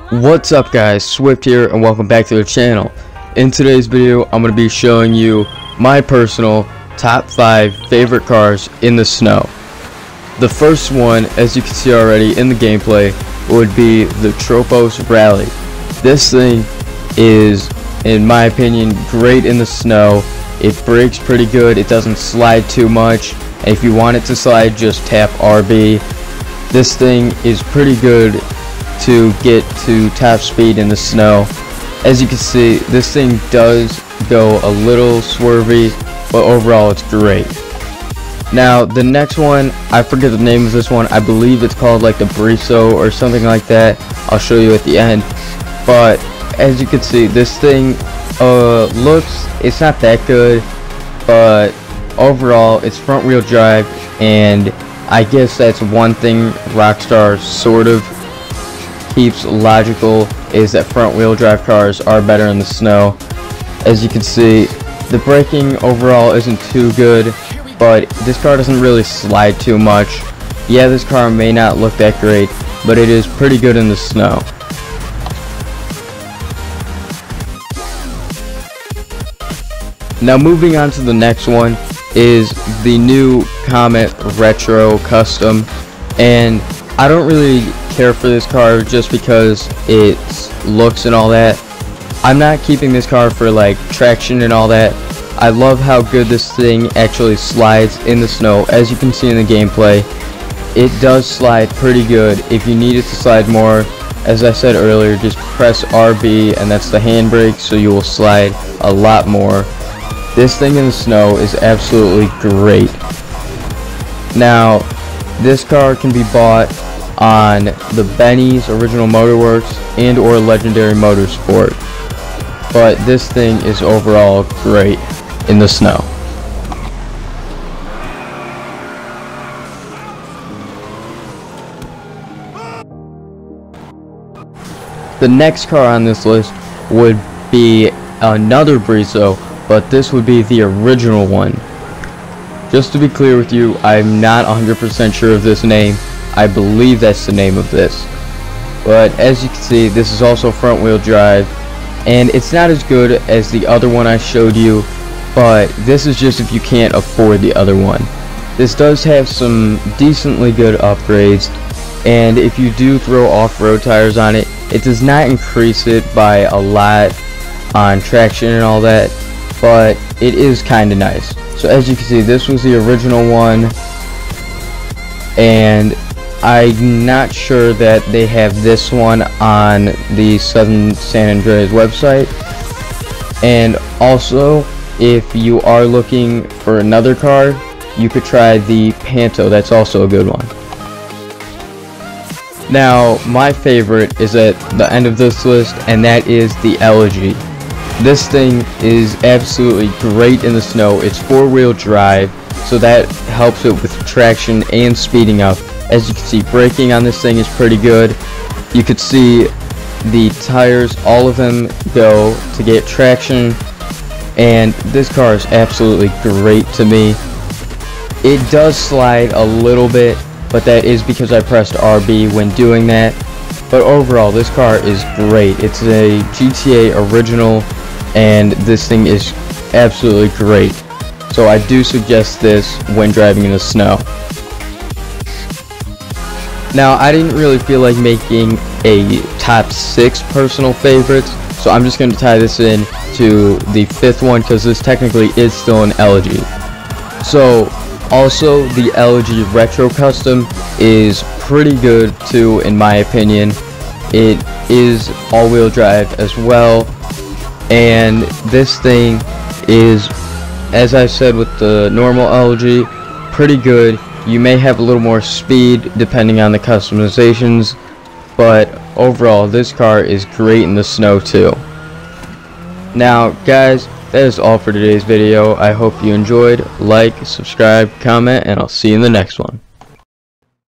What's up guys, Swift here and welcome back to the channel. In today's video I'm going to be showing you my personal top 5 favorite cars in the snow. The first one, as you can see already in the gameplay, would be the Tropos Rally. This thing is, in my opinion, great in the snow. It brakes pretty good, it doesn't slide too much, and if you want it to slide just tap RB. This thing is pretty good to get to top speed in the snow. As you can see, this thing does go a little swervy, but overall it's great. Now the next one, I forget the name of this one. I believe it's called like the Briso or something like that. I'll show you at the end. But as you can see, this thing it's not that good, but overall it's front wheel drive, and I guess that's one thing Rockstar sort of keeps logical, is that front wheel drive cars are better in the snow. As you can see, the braking overall isn't too good, but this car doesn't really slide too much. Yeah, this car may not look that great, but it is pretty good in the snow. Now moving on to the next one is the new Comet Retro Custom, and I don't really care for this car just because its looks and all that. I'm not keeping this car for like traction and all that. I love how good this thing actually slides in the snow. As you can see in the gameplay, it does slide pretty good. If you need it to slide more, as I said earlier, just press RB, and that's the handbrake, so you will slide a lot more. This thing in the snow is absolutely great. Now this car can be bought on the Benny's Original Motorworks and or Legendary Motorsport, but this thing is overall great in the snow. The next car on this list would be another Briso, but this would be the original one. Just to be clear with you, I'm not 100% sure of this name. I believe that's the name of this. But as you can see, this is also front wheel drive, and it's not as good as the other one I showed you, but this is just if you can't afford the other one. This does have some decently good upgrades, and if you do throw off-road tires on it, it does not increase it by a lot on traction and all that, but it is kind of nice. So as you can see, this was the original one, and I'm not sure that they have this one on the Southern San Andreas website. And also, if you are looking for another car, you could try the Panto. That's also a good one. Now my favorite is at the end of this list, and that is the Elegy. This thing is absolutely great in the snow. It's four-wheel drive, so that helps it with traction and speeding up. As you can see, braking on this thing is pretty good. You could see the tires, all of them go to get traction, and this car is absolutely great to me. It does slide a little bit, but that is because I pressed RB when doing that. But overall, this car is great. It's a GTA original, and this thing is absolutely great. So I do suggest this when driving in the snow. Now I didn't really feel like making a top 6 personal favorites, so I'm just going to tie this in to the 5th one, because this technically is still an Elegy. So also the Elegy Retro Custom is pretty good too, in my opinion. It is all-wheel drive as well, and this thing is, as I said with the normal Elegy, pretty good. You may have a little more speed depending on the customizations, but overall this car is great in the snow too. Now guys, that is all for today's video. I hope you enjoyed. Like, subscribe, comment, and I'll see you in the next one.